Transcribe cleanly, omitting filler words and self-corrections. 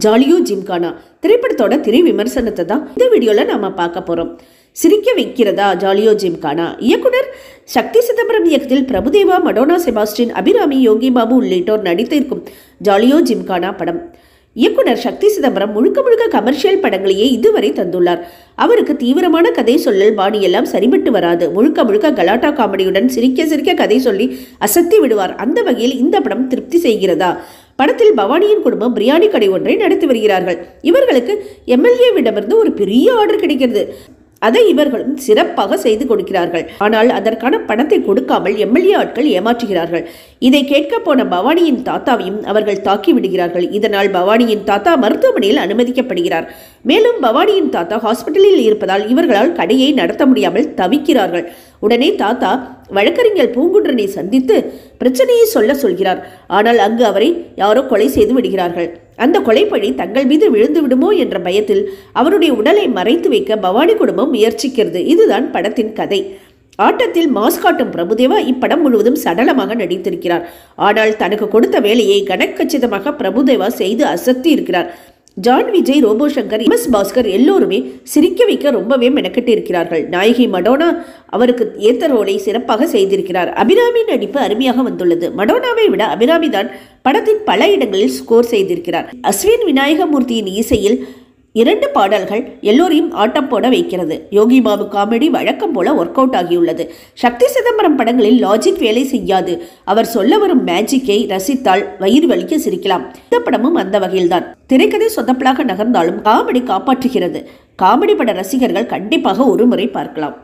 ஜாலியோ ஜிம்கானா திரைப்படத்தோட திரை விமர்சனத்தை தான் இந்த வீடியோல நாம பார்க்க போறோம். சிரிக்க வைக்கிறதா ஜாலியோ ஜிம்கானா? இயக்குனர் சக்தி சிதம்பரம் இயக்கத்தில் பிரபுதேவா, மடோனா செபாஸ்டின், அபிராமி, யோகி பாபு உள்ளிட்டோர் நடித்திருக்கும் ஜாலியோ ஜிம்கானா படம். இயக்குனர் சக்தி சிதம்பரம் முழுக்க முழுக்க கமர்ஷியல் படங்களையே இதுவரை தந்துள்ளார். அவருக்கு தீவிரமான கதை சொல்லல் பாணியெல்லாம் சரிபட்டு வராது. முழுக்க முழுக்க கலாட்டா காமெடியுடன் சிரிக்க சிரிக்க கதை சொல்லி அசத்தி விடுவார். அந்த வகையில் இந்த படம் திருப்தி செய்கிறதா? படத்தில் பவானியின் குடும்பம் பிரியாணி கடை ஒன்றை நடத்தி வருகிறார்கள். இவர்களுக்கு எம்எல்ஏவிடமிருந்து ஒரு பெரிய ஆர்டர் கிடைக்கிறது. அதை இவர்களும் சிறப்பாக செய்து கொடுக்கிறார்கள். ஆனால் அதற்கான பணத்தை கொடுக்காமல் எம்எல்ஏ ஆட்கள் ஏமாற்றுகிறார்கள். இதை கேட்க போன பவானியின் தாத்தாவையும் அவர்கள் தாக்கி விடுகிறார்கள். இதனால் பவானியின் தாத்தா மருத்துவமனையில் அனுமதிக்கப்படுகிறார். மேலும் பவானியின் தாத்தா ஹாஸ்பிட்டலில் இருப்பதால் இவர்களால் கடையை நடத்த முடியாமல் தவிக்கிறார்கள். உடனே தாத்தா வழக்கறிஞர் பூங்குன்றனை சந்தித்து பிரச்சனையை சொல்கிறார். ஆனால் அங்கு அவரை யாரோ கொலை செய்து விடுகிறார்கள். அந்த கொலைப்பழி தங்கள் மீது விழுந்து விடுமோ என்ற பயத்தில் அவருடைய உடலை மறைத்து வைக்க பவானி குடும்பம் முயற்சிக்கிறது. இதுதான் படத்தின் கதை. ஆட்டத்தில் மாஸ் காட்டும் பிரபுதேவா இப்படம் முழுவதும் சடலமாக நடித்திருக்கிறார். ஆனால் தனக்கு கொடுத்த வேலையை கனக்கச்சிதமாக பிரபுதேவா செய்து அசத்தி இருக்கிறார். ஜான் விஜய், ரோபோ சங்கர், எம்.எஸ். பாஸ்கர் எல்லோருமே சிரிக்க வைக்க ரொம்பவே மெனக்கெட்டு இருக்கிறார்கள். நாயகி மடோனா அவருக்கு ஏத்த ரோலை சிறப்பாக செய்திருக்கிறார். அபிராமி நடிப்பு அருமையாக வந்துள்ளது. மடோனாவை விட அபிராமி தான் படத்தின் பல இடங்களில் ஸ்கோர் செய்திருக்கிறார். அஸ்வின் விநாயகமூர்த்தியின் இசையில் 2 பாடல்கள் எல்லோரையும் ஆட்டம் போட வைக்கிறது. யோகி பாபு காமெடி வழக்கம் போல ஒர்க் அவுட் ஆகியுள்ளது. சக்தி சிதம்பரம் படங்களில் லாஜிக் வேலை செய்யாது. அவர் சொல்ல வரும் மேஜிக்கை ரசித்தால் வயிறு வலிக்க சிரிக்கலாம். இந்த படமும் அந்த வகையில்தான். திரைக்கதை சொதப்பலாக நகர்ந்தாலும் காமெடி காப்பாற்றுகிறது. காமெடி பட ரசிகர்கள் கண்டிப்பாக ஒரு முறை பார்க்கலாம்.